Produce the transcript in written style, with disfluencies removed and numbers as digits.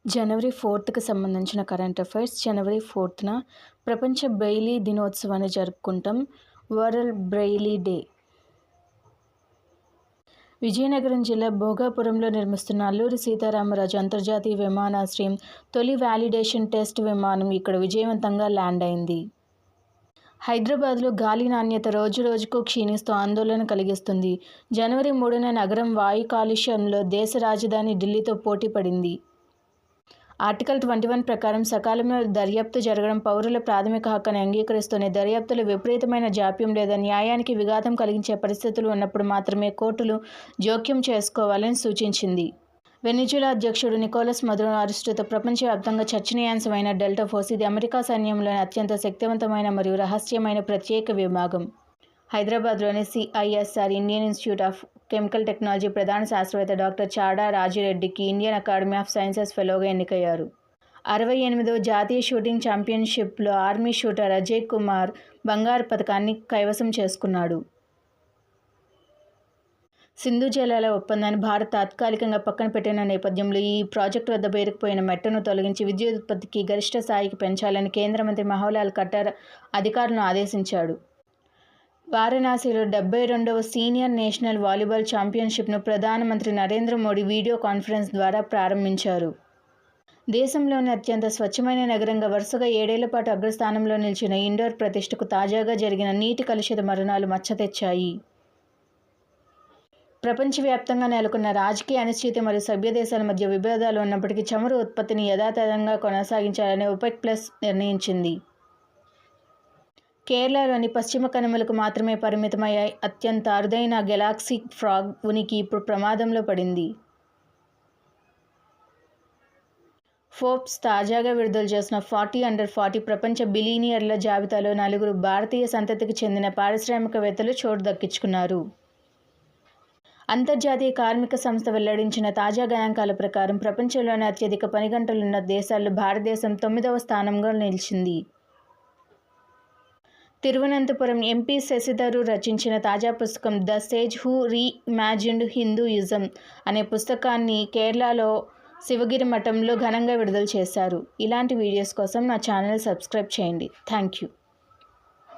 జనవరి 4కి సంబంధించిన current affairs. జనవరి 4న ప్రపంచ బ్రెయిలీ దినోత్సవాన్ని జరుపుకుంటాం. World Braille day. విజయనగరం జిల్లా భోగాపురంలో నిర్మిస్తున్న అల్లూరి సీతారామరాజు అంతర్జాతీయ విమానాశ్రయం తొలి వాలిడేషన్ టెస్ట్ విమానం ఇక్కడ విజయవంతంగా ల్యాండ్ అయింది. హైదరాబాద్లో గాలి నాణ్యత రోజురోజుకు క్షీణిస్తూ ఆందోళన కలిగిస్తుంది. జనవరి 3న నగరం వాయు కాలుష్యంలో దేశ రాజధాని ఢిల్లీతో పోటీ పడింది. ఆర్టికల్ 21 ప్రకారం సకాలంలో దర్యాప్తు జరగడం పౌరుల ప్రాథమిక హక్కని అంగీకరిస్తూనే దర్యాప్తులో విపరీతమైన జాప్యం లేదా న్యాయానికి విఘాతం కలిగించే పరిస్థితులు ఉన్నప్పుడు మాత్రమే కోర్టులు జోక్యం చేసుకోవాలని సూచించింది. వెనిజులా అధ్యక్షుడు నికోలస్ మదురో అరెస్టుతో ప్రపంచవ్యాప్తంగా చర్చనీయాంశమైన డెల్టా ఫోర్స్ ఇది అమెరికా సైన్యంలోని అత్యంత శక్తివంతమైన మరియు రహస్యమైన ప్రత్యేక విభాగం. హైదరాబాద్లోని CISR Indian Institute of Chemical Technology ప్రధాన శాస్త్రవేత్త డాక్టర్ చాడా రాజిరెడ్డికి ఇండియన్ అకాడమీ ఆఫ్ సైన్సెస్ ఫెలోగా ఎన్నికయ్యారు. 68వ జాతీయ షూటింగ్ ఛాంపియన్షిప్లో ఆర్మీ షూటర్ అజయ్ కుమార్ బంగారు పతకాన్ని కైవసం చేసుకున్నాడు. సింధు జలాల ఒప్పందాన్ని భారత్ తాత్కాలికంగా పక్కన పెట్టిన నేపథ్యంలో ఈ ప్రాజెక్టు వద్ద పేరుకుపోయిన మెట్టను తొలగించి విద్యుత్ ఉత్పత్తికి గరిష్ట స్థాయికి పెంచాలని కేంద్ర మంత్రి మహోలాల్ ఖట్టర్ అధికారులను ఆదేశించాడు. వారణాసిలో 72వ సీనియర్ నేషనల్ వాలీబాల్ ఛాంపియన్షిప్ను ప్రధానమంత్రి నరేంద్ర మోడీ వీడియో కాన్ఫరెన్స్ ద్వారా ప్రారంభించారు. దేశంలోని అత్యంత స్వచ్ఛమైన నగరంగా వరుసగా 7 ఏళ్ల పాటు అగ్రస్థానంలో నిలిచిన ఇండోర్ ప్రతిష్టకు తాజాగా జరిగిన నీటి కలుషిత మరణాలు మచ్చ తెచ్చాయి. ప్రపంచవ్యాప్తంగా నెలకొన్న రాజకీయ అనిశ్చితి మరియు సభ్య దేశాల మధ్య విభేదాలు ఉన్నప్పటికీ చమురు ఉత్పత్తిని యథాతథంగా కొనసాగించాలని OPEC+ నిర్ణయించింది. కేరళలోని పశ్చిమ కనుమలకు మాత్రమే పరిమితమయ్యే అత్యంత అరుదైన గెలాక్సీ ఫ్రాగ్ ఉనికి ఇప్పుడు ప్రమాదంలో పడింది. ఫోర్బ్స్ తాజాగా విడుదల చేసిన 40 Under 40 ప్రపంచ బిలియనీర్ల జాబితాలో 4 భారతీయ సంతతికి చెందిన పారిశ్రామికవేత్తలు చోటు దక్కించుకున్నారు. అంతర్జాతీయ కార్మిక సంస్థ వెల్లడించిన తాజా గణాంకాల ప్రకారం ప్రపంచంలోనే అత్యధిక పని గంటలున్న దేశాల్లో భారతదేశం 9వ స్థానంలో నిలిచింది. తిరువనంతపురం MP శశిధరూర్ రచించిన తాజా పుస్తకం ద సేజ్ హూ రీ-ఇమాజిన్డ్ హిందూయిజం అనే పుస్తకాన్ని కేరళలో శివగిరి మఠంలో ఘనంగా విడుదల చేశారు. ఇలాంటి వీడియోస్ కోసం నా ఛానల్ సబ్స్క్రైబ్ చేయండి. Thank you.